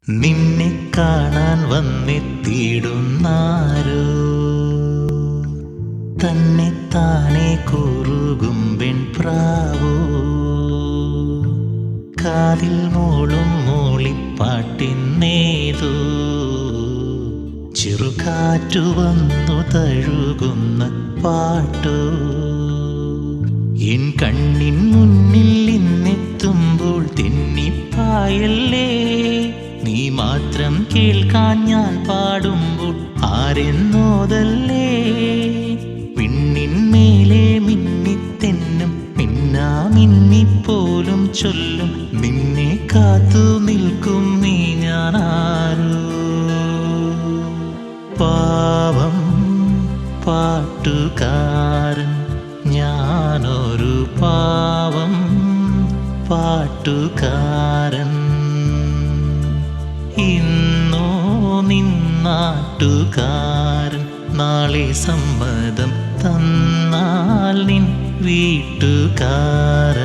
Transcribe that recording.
നിന്നെ കാണാൻ വന്നെത്തിയിടുന്നാരോ തന്നെ താനെ കുറുകും പെൺപ്രാവോ കാതിൽ മൂളും മൂളിപ്പാട്ടിന്നേതോ ചെറുകാറ്റു വന്നു തഴുകുന്ന പാട്ടോ എൻ കണ്ണിൻ മുന്നിൽ ഇന്നെത്തുമ്പോൾ തെന്നിപ്പായല്ലേ നീ മാത്രം കേൾക്കാൻ ഞാൻ പാടുമ്പോൾ ആരെന്നോതല്ലേ പിന്നിന്മേലെ മിന്നിത്തെന്നും മിന്നാ മിന്നിപ്പോലും ചൊല്ലും നിന്നെ കാത്തു നിൽക്കും നീ ഞാനാരോ പാവം പാട്ടുകാരൻ ഞാനൊരു പാവം പാട്ടുകാരൻ ഇന്നോ നിന്നാട്ടുകാരൻ നാളെ സമ്മതം തന്നാൽ നിൻ വീട്ടുകാരൻ